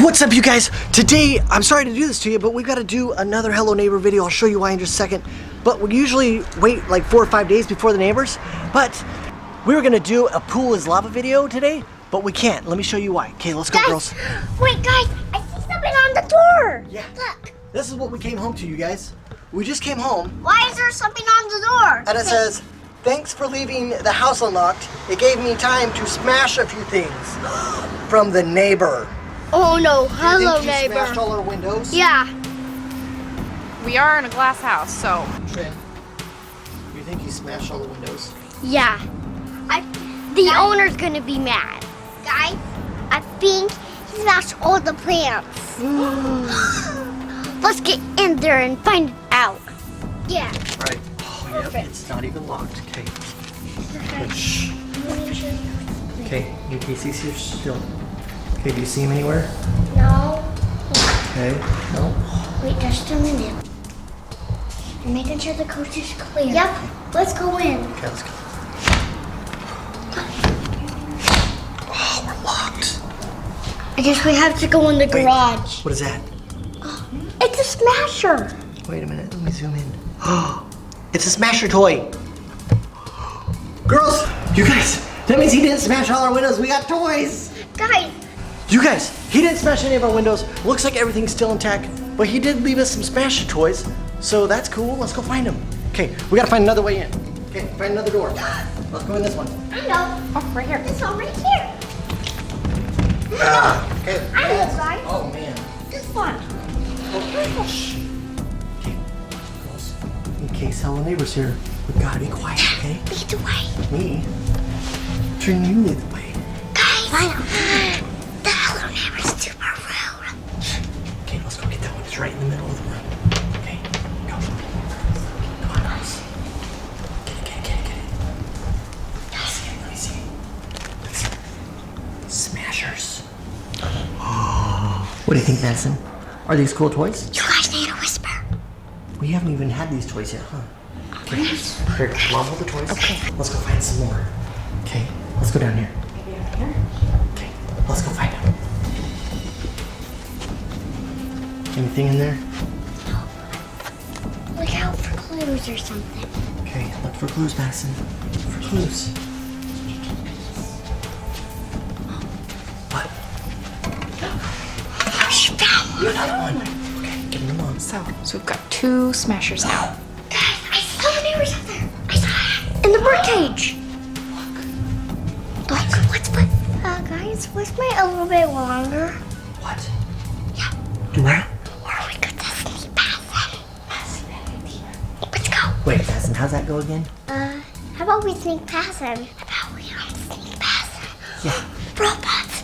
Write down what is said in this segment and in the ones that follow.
What's up, you guys? Today, I'm sorry to do this to you, but we've got to do another Hello Neighbor video. I'll show you why in just a second. But we usually wait like 4 or 5 days before the neighbors. But we were gonna do a pool is lava video today, but we can't. Let me show you why. Okay, let's go, girls. Wait, guys, I see something on the door. Yeah. Look. This is what we came home to, you guys. We just came home. Why is there something on the door? And it says, thanks for leaving the house unlocked. It gave me time to smash a few things from the neighbor. Oh no, hello you think neighbor. Smashed all our windows? Yeah. We are in a glass house, so. Trin, you think he smashed all the windows? Yeah. The owner's gonna be mad. Guys, I think he smashed all the plants. Let's get in there and find out. Yeah. Right. Oh, yep, it's not even locked. Okay. Shh. Okay, in case he's here still. Okay, do you see him anywhere? No. Okay, no. Wait just a minute. I'm making sure the coast is clear. Yep. Let's go in. Okay, let's go. Oh, we're locked. I guess we have to go in the Wait, garage. what is that? It's a smasher. Wait a minute, let me zoom in. Oh, it's a smasher toy. Girls, you guys, that means he didn't smash all our windows. We got toys. Guys. You guys, he didn't smash any of our windows. Looks like everything's still intact, but he did leave us some smasher toys. So that's cool. Let's go find him. Okay, we gotta find another way in. Okay, find another door. Let's go in this one. I know. Oh, right here. This one right here. Okay. I know, guys. Oh man. This one. Oh, shh. Okay, girls, in case Hello Neighbor's here, we gotta be quiet, okay? Lead the way. Me? Trin, you lead the way. Guys. The Hello Neighbor's super rude. Okay, let's go get that one. It's right in the middle of the room. Okay, go. Come on, girls. Get it. Let me see. Smashers. What do you think, Madison? Are these cool toys? You guys need to whisper. We haven't even had these toys yet, huh? Okay. Here, Mom, hold the toys. Okay. Let's go find some more. Okay, let's go down here. Maybe over here? Okay, let's go find them. Anything in there? Look out for clues or something. Okay, look for clues, Madison. Look for clues. What? She found one. Another one. Okay, give me one. So we've got 2 smashers now. Guys, I saw the neighbors out there. I saw it. In the bird cage. Look, let's put, guys, let's make it a little bit longer. What? Yeah. Do what? Or we could just sneak past them. Let's go. Wait, Madison, how's that go again? How about we sneak past them? How about we don't sneak past them? Yeah. Robots.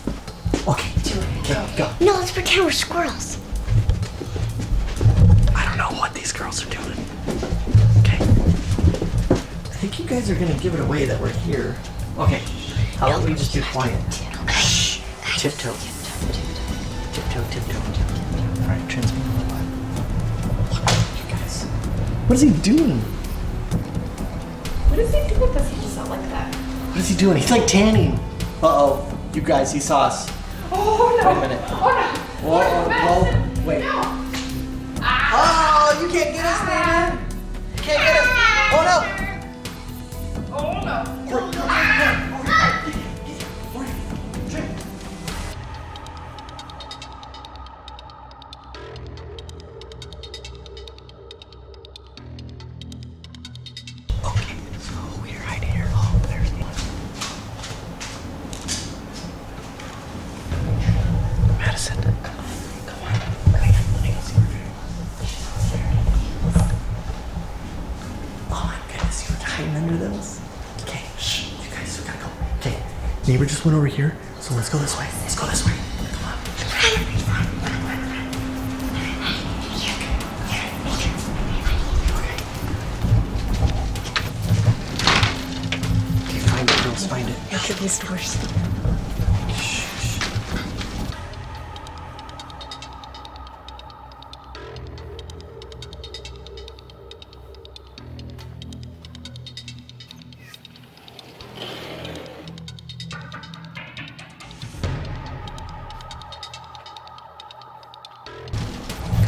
Okay, go. No, let's pretend we're squirrels. I don't know what these girls are doing. Okay. I think you guys are gonna give it away that we're here. Okay. How about we just do quiet? Shh. Tiptoe. Tiptoe. All right, transmit a little bit. Look, you guys. What is he doing? What does he do with us? He just not like that. What is he doing? He's like tanning. Uh-oh. You guys, he saw us. Oh no! Wait a minute. Oh no! Whoa. Wait. No. Oh, you can't get us, neighbor. You can't get us. Oh, no. Oh no! Okay, so we're right here. Oh, there's one. Madison, come on. Let me go see her. Oh my goodness, you were hiding under those? Okay, shh, you guys, we gotta go. Okay, neighbor just went over here, so let's go this way. Let's go this way. Come on. Okay, find it, girls, find it. Look at these doors.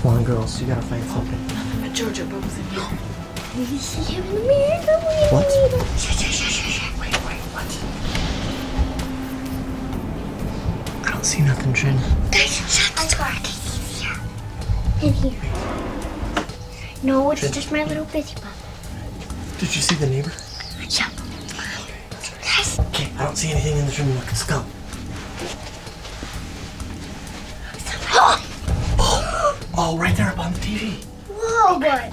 Come on, girls, you gotta find something. Georgia, Bubba's in here. We see him in the mirror. What? Shh. Wait, what? I don't see nothing, Trin. Guys, shut the door. In here. No, it's just my little busy bug. Did you see the neighbor? Yeah. Guys. Okay, I don't see anything in the room. Let's go. Oh, right there up on the TV. Whoa, boy.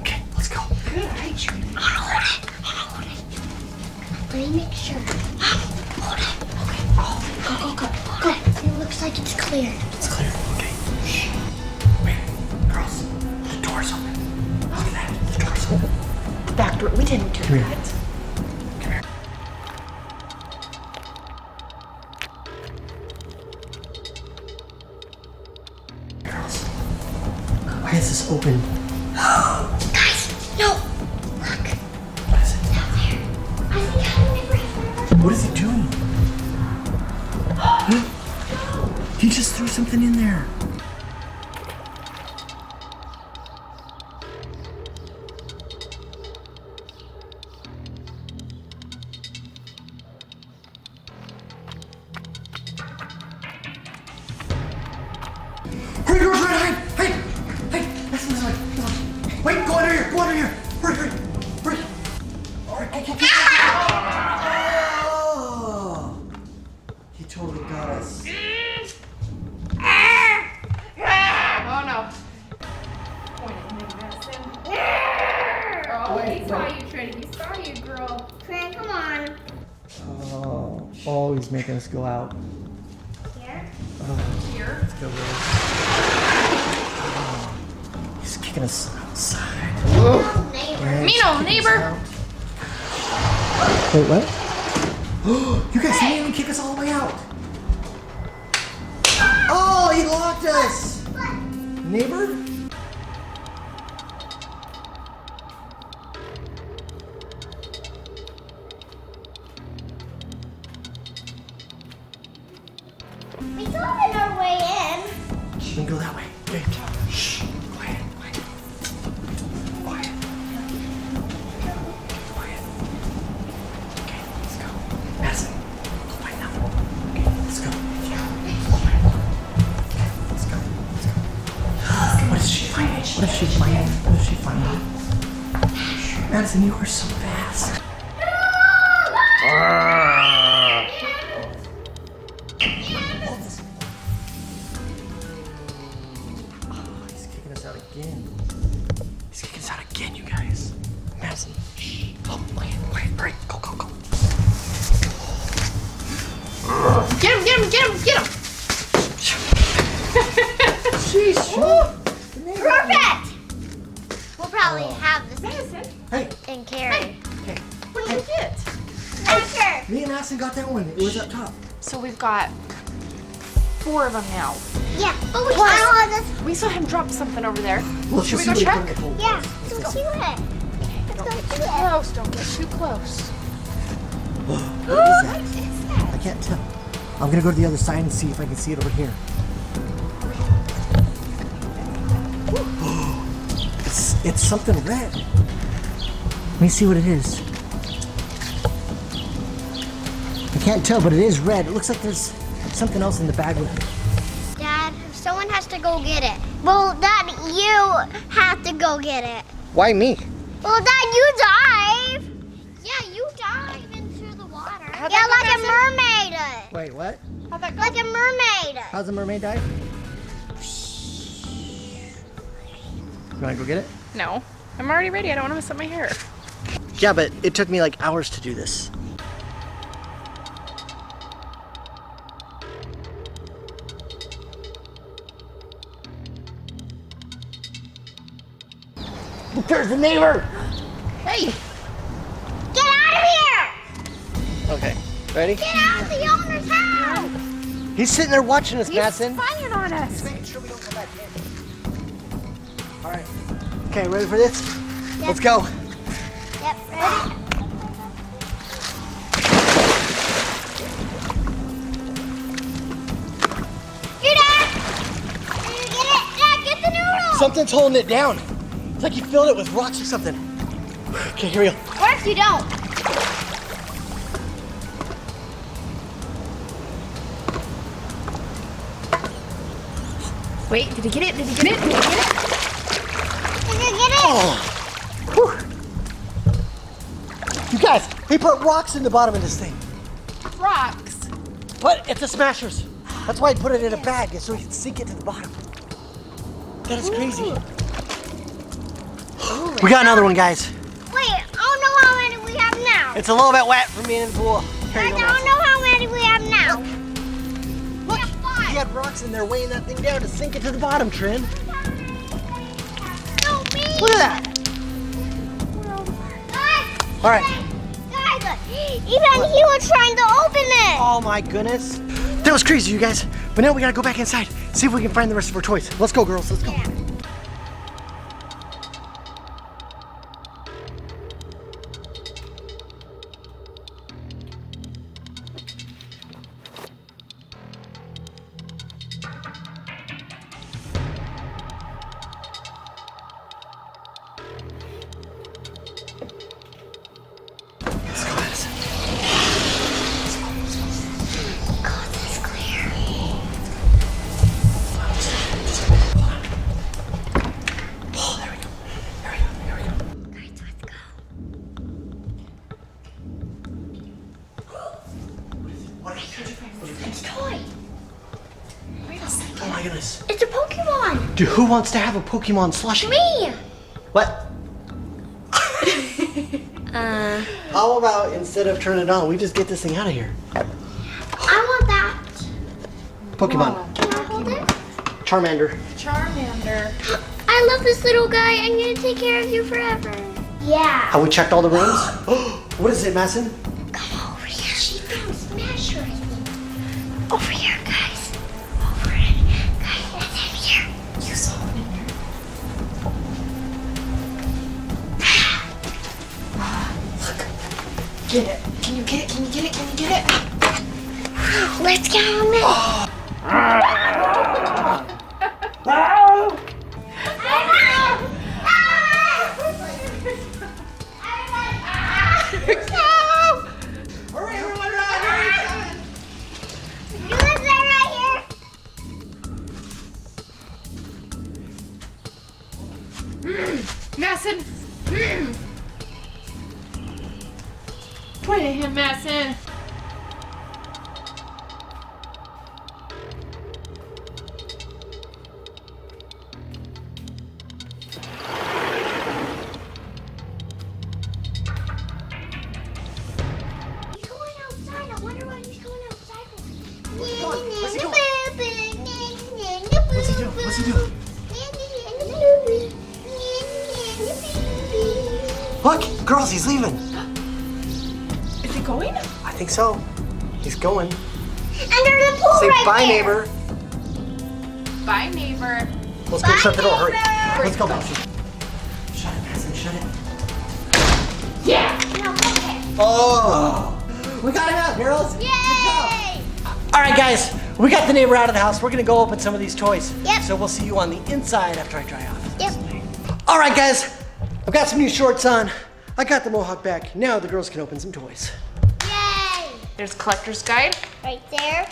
Okay, let's go. Good, all right, Trinity. Hold it. Let me make sure. Hold it. Okay. Go. It looks like it's clear. It's clear. Okay. Shh. Wait, girls. The door's open. Look at that. The door's open. Back door. We didn't do Come here. that. Come here. Girls. Why is this open? Guys, no. Look. What is it? Down there. I think I remember. What is he doing? He just threw something in there. Hurry, girls, hurry! Hey! Listen, this way. Wait, go under here! Hurry! All right, go. Oh! He totally got us. Oh, no. Pointing at Madison. Oh, he saw you, Trinity. He saw you, girl. Fran, come on. Oh, he's making us go out. Here. Here. Let's go, girls. He's kicking us outside. Neighbor. Mino, neighbor. Wait, what? You guys didn't even kick us all the way out. Oh, he locked us. Neighbor? We still have our way in. We can go that way. Okay. Shh. Quiet. Okay, let's go. Madison, go find that one. Okay, let's go. Okay, let's go. What is she finding? Madison, you are so fast. He's kicking us out again, you guys. Madison. Shh. Oh, quiet. Hurry. Go. Get him. Jeez. Perfect. We'll probably have this Madison, Hey, in carry. what did you get? Anchor. me and Madison got that one. It was up top. So we've got 4 of them now. Yeah. But we don't have this. We saw him drop something over there. Well, Should we see go what he check? put in the pool. Yeah. Let's Let's go. do it. Let's go do it. Close. Don't get too close. What is that? I can't tell. I'm gonna go to the other side and see if I can see it over here. It's something red. Let me see what it is. I can't tell, but it is red. It looks like there's something else in the bag with it. Dad, someone has to go get it. Well, Dad, you have to go get it. Why me? Well, Dad, you dive. Yeah, you dive into the water. How'd Yeah, that go, like a Madison? mermaid. Wait, what? How'd that go? Like a mermaid. How's a mermaid dive? You wanna go get it? No. I'm already ready. I don't want to mess up my hair. Yeah, but it took me like hours to do this. There's the neighbor! Hey! Get out of here! Okay, ready? Get out of the owner's house! He's sitting there watching us, He's Madison. spying on us. Making sure we don't come back in. All right. Okay, ready for this? Yep. Let's go. Yep, ready? Here, Dad! Did you get it? Dad, get the new Something's holding it down. It's like you filled it with rocks or something. Okay, here we go. What if you don't? Wait, did he get it? Did he get it? Did he get it? Did you get it? Oh. Whew. You guys, he put rocks in the bottom of this thing. Rocks. But it's a Smashers. That's why he put it in a bag, so he can sink it to the bottom. That is crazy. We got another one, guys. Wait, I don't know how many we have now. It's a little bit wet from being in the pool. Here I you go, don't know how many we have now. Look, he had rocks in there weighing that thing down to sink it to the bottom, Trin. No, me. Look at that. Guys, All right. guys, even he was trying to open it. Oh my goodness. That was crazy, you guys. But now we gotta go back inside, see if we can find the rest of our toys. Let's go, girls, let's go. Yeah. Let's go, Madison. God, that's clear. Oh, there we go. Here we go, here we go. Guys, let's go. What is it? It's a toy. Wait a second. Oh my goodness. It's a Pokemon. Dude, who wants to have a Pokemon slushie? Me. What? How about instead of turning it on, we just get this thing out of here? I want that. Pokemon. Can I hold it? Charmander. Charmander. I love this little guy. I'm gonna take care of you forever. Yeah. Have we checked all the rooms? What is it, Madison? Come over here. She found Smasher, I think. Over here, guys. Over it. Guys, it's in here. You saw it in here. Get it. Can you get it? Can you get it? Can you get it? Let's get on it. Hurry, everyone, run! Hurry, You live there right here. Madison. Point at him, Madison. He's going outside. I wonder what he's going outside for. Where's he going? What's he doing? What's he doing? Look, girls, he's leaving. Is he going? I think so. He's going. And there's a pool Say right bye, there. neighbor. Bye, neighbor. Let's go Bye, shut the door. Hurry. neighbor. Let's go, Madison. Shut it, Madison. Shut it. Yeah. No, okay. Oh, we got it out, girls. Good job. Yay! All right, guys, we got the neighbor out of the house. We're gonna go open some of these toys. Yep. So we'll see you on the inside after I dry off. Yep. All right, guys, I've got some new shorts on. I got the mohawk back. Now the girls can open some toys. Yay! There's collector's guide. Right there.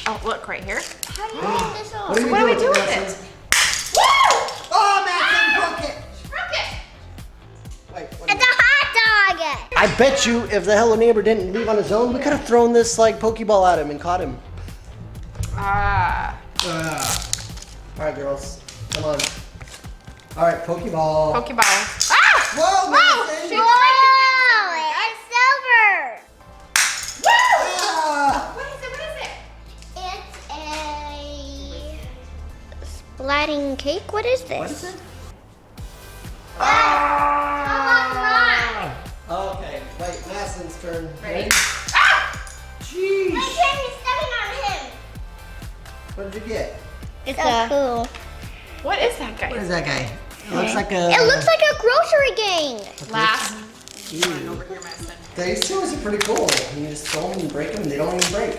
Oh, look right here. How do you get this on? What do What do we do with Madison? it? Oh, Madison broke it. Broke it. Wait, It's a hot dog! I bet you if the hello neighbor didn't leave on his own, we could have thrown this like Pokeball at him and caught him. Ah. All right, girls, come on. All right, Pokeball. Pokeball. Ah! Whoa, Madison! Shoot. Whoa! It's silver! Ah! What is it? What is it? It's a splatting cake? What is this? What is it? Ah! Okay, wait, Madison's turn. Ready? Ah! Jeez. My Jamie's stepping on him! What did you get? It's so cool. What is that guy? What is that guy? It looks like a... It looks like a grocery gang! Last. Ew. Over here, Madison. These toys are pretty cool. You just throw them and break them, and they don't even break.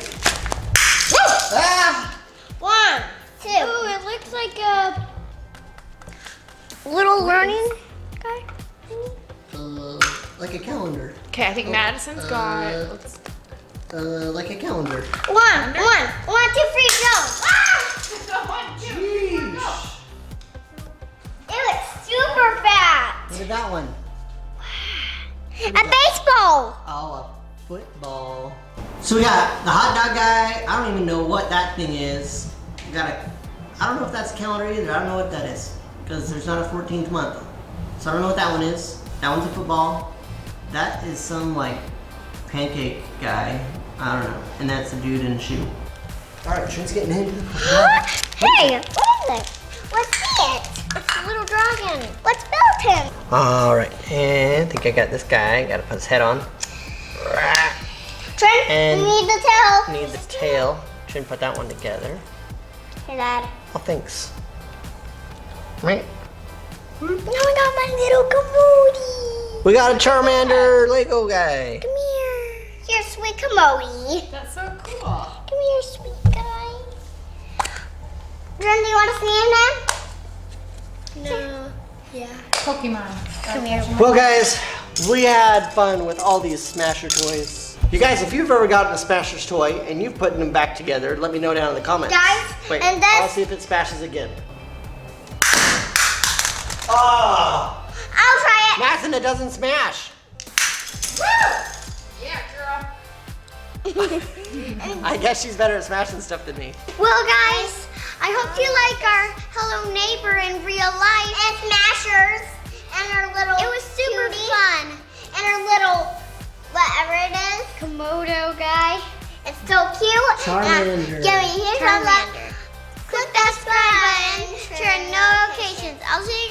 Ah! 1, 2. Ooh, it looks like a little learning guy? Like a calendar. Okay, I think Madison's got. Let's, Like a calendar. 1, 1, 1, 2, 3, go! Ah! Jeez. It was super fast. Look at that one. A baseball. Oh, a football. So we got the hot dog guy. I don't even know what that thing is. We got a, I don't know if that's a calendar either. I don't know what that is. Because there's not a 14th month. So I don't know what that one is. That one's a football. That is some like pancake guy. I don't know. And that's a dude in a shoe. Alright, Trent's getting into the Hey, what is it? What's it? It's a little dragon. Let's build him. Alright, and I think I got this guy. Gotta put his head on. Trent, And we need the tail. Need the tail. Trent put that one together. Hey, Dad. Oh, thanks. Right. Now I got my little Commodie. We got a Charmander Lego guy. Come here. Here, sweet Commodie. that's so cool. Come here, sweet guy. Trent, do you want to see him, man? No. Yeah. Pokemon. Come here. Well, guys, we had fun with all these Smasher toys. You guys, if you've ever gotten a Smasher's toy and you've put them back together, let me know down in the comments. Guys, wait, and then- I'll see if it smashes again. Oh! I'll try it. Madison, it doesn't smash. Yeah, girl. I guess she's better at smashing stuff than me. Well, guys, I hope you like our Hello Neighbor in real life. And Smashers. And our little It was super fun. And our little, whatever it is, Komodo guy. It's so cute. Charmander. Give me a thumbs up. Click that subscribe button. Turn notifications. I'll see you